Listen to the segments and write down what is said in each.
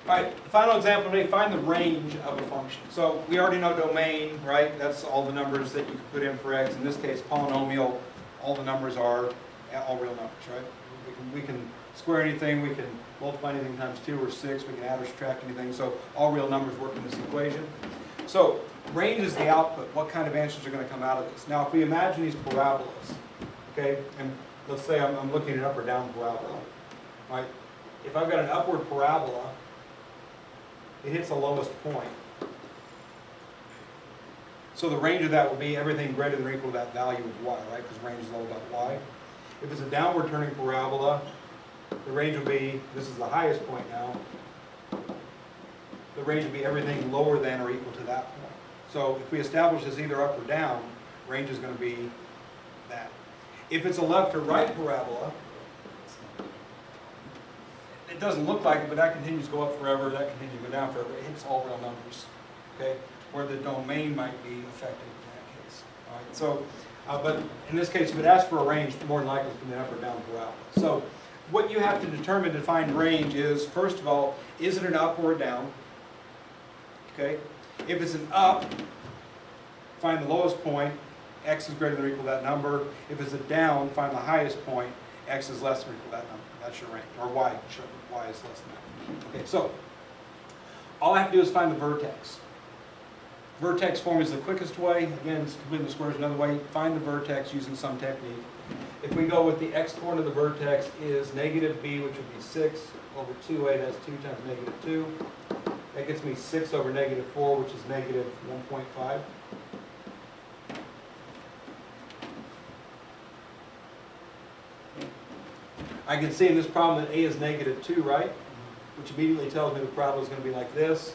All right, final example today, find the range of a function. So we already know domain, right? That's all the numbers that you can put in for x. In this case, polynomial, all the numbers are all real numbers, right? We can square anything, we can multiply anything times 2 or 6, we can add or subtract anything, so all real numbers work in this equation. So range is the output, what kind of answers are going to come out of this. Now if we imagine these parabolas, okay, and let's say I'm looking at an up or down parabola, right? If I've got an upward parabola, it hits the lowest point. So the range of that will be everything greater than or equal to that value of y, right? Because range is all about y. If it's a downward turning parabola, the range will be, this is the highest point now, the range will be everything lower than or equal to that point. So if we establish this either up or down, range is going to be that. If it's a left or right parabola, it doesn't look like it, but that continues to go up forever, that continues to go down forever. It hits all real numbers, okay? Where the domain might be affected in that case. All right? So, but in this case, if it asks for a range, more than likely it's going to be an up or down parabola. So what you have to determine to find range is, first of all, is it an up or a down? Okay? If it's an up, find the lowest point, x is greater than or equal to that number. If it's a down, find the highest point, x is less than or equal to that number. That's your range, or y is less than that. Okay, so all I have to do is find the vertex. Vertex form is the quickest way. Again, completing the squares another way. Find the vertex using some technique. If we go with the x-coordinate of the vertex is negative b, which would be 6 over 2a, that's 2 times negative 2. That gets me 6 over negative 4, which is negative 1.5. I can see in this problem that a is negative 2, right? Which immediately tells me the parabola is going to be like this,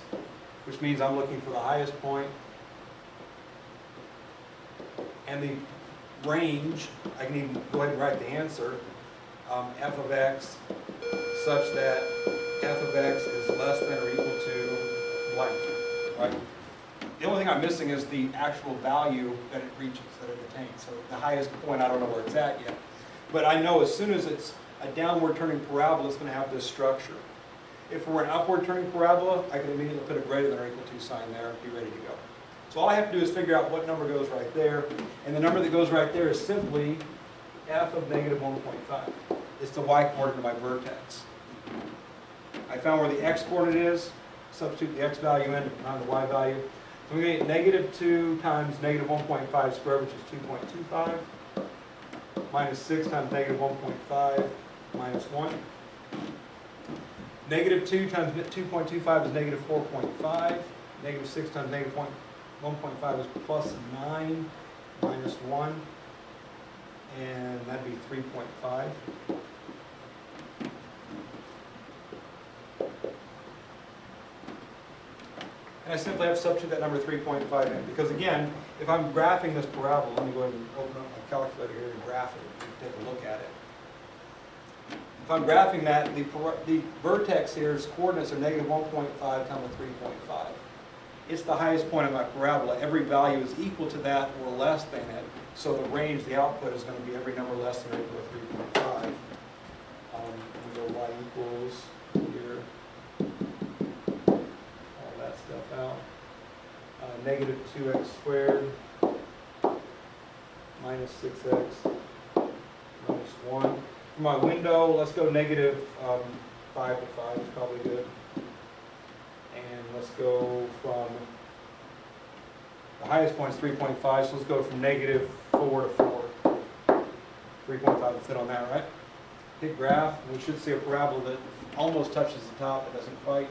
which means I'm looking for the highest point. And the range, I can even go ahead and write the answer, f of x such that f of x is less than or equal to blank, right? The only thing I'm missing is the actual value that it reaches, that it attains. So the highest point, I don't know where it's at yet. But I know as soon as it's a downward turning parabola, it's going to have this structure. If we're an upward turning parabola, I can immediately put a greater than or equal to sign there and be ready to go. So all I have to do is figure out what number goes right there. And the number that goes right there is simply f of negative 1.5. It's the y-coordinate of my vertex. I found where the x-coordinate is. Substitute the x value in to find the y value. So we're going to get negative 2 times negative 1.5 squared, which is 2.25. Minus 6 times negative 1.5 minus 1. Negative 2 times 2.25 is negative 4.5. Negative 6 times negative 1.5 is plus 9 minus 1. And that'd be 3.5. And I simply have to substitute that number 3.5 in. Because again, if I'm graphing this parabola, let me go ahead and open up my calculator here and graph it. Take a look at it. If I'm graphing that, the vertex here's coordinates are negative 1.5 times 3.5. It's the highest point of my parabola. Every value is equal to that or less than it. So the range, the output, is going to be every number less than or equal to 3.5. We go y equals here. All that stuff out. Negative 2x squared minus 6x minus 1. For my window, let's go negative 5 to 5 is probably good. And let's go from, the highest point is 3.5, so let's go from negative 4 to 4. 3.5 will fit on that, right? Hit graph, and we should see a parabola that almost touches the top, but doesn't quite.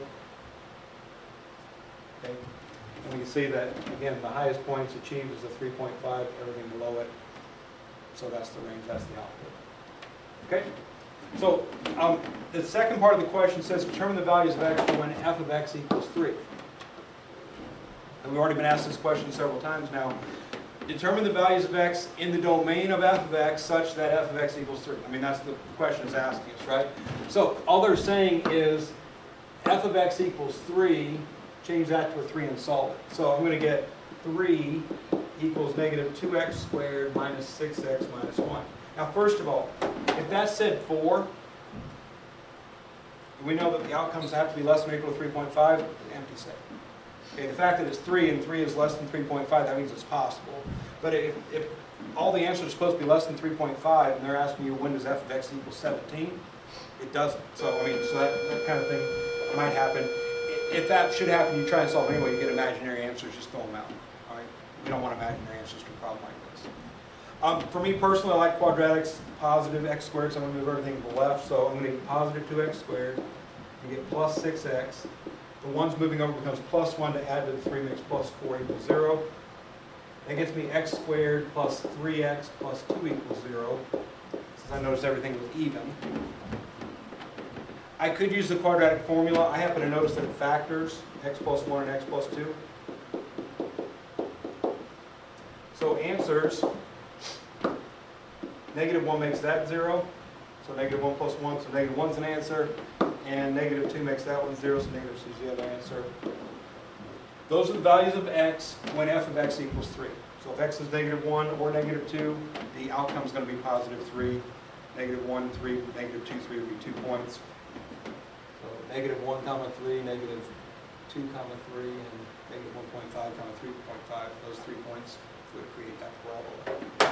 Okay. And we can see that, again, the highest points achieved is the 3.5, everything below it. So that's the range, that's the output. Okay? So the second part of the question says determine the values of x for when f of x equals 3. And we've already been asked this question several times now. Determine the values of x in the domain of f of x such that f of x equals 3. I mean, that's the question is asking us, right? So all they're saying is f of x equals 3, change that to a 3 and solve it. So I'm going to get 3 equals negative 2x squared minus 6x minus 1. Now, first of all, if that said 4, we know that the outcomes have to be less than or equal to 3.5, empty set. Okay, the fact that it's 3 and 3 is less than 3.5, that means it's possible. But if all the answers are supposed to be less than 3.5 and they're asking you when does f of x equal 17, it doesn't. So, I mean, so that kind of thing might happen. If that should happen, you try and solve anyway, you get imaginary answers, just throw them out. All right? We don't want imaginary answers to a problem like this. For me personally, I like quadratics, positive x squared, so I'm going to move everything to the left. So I'm going to get positive 2x squared, and get plus 6x. The 1's moving over becomes plus 1 to add to the 3 makes plus 4 equals 0. That gets me x squared plus 3x plus 2 equals 0. Since I noticed everything was even. I could use the quadratic formula. I happen to notice that it factors x plus 1 and x plus 2. So answers, negative 1 makes that 0. So negative 1 plus 1, so negative 1's an answer. And negative 2 makes that one 0, so negative 2 is the other answer. Those are the values of x when f of x equals 3. So if x is negative 1 or negative 2, the outcome is going to be positive 3. Negative 1, 3, negative 2, 3 would be 2 points. So negative 1 comma 3, negative 2 comma 3, and negative 1.5 comma 3.5, those 3 points would create that parabola.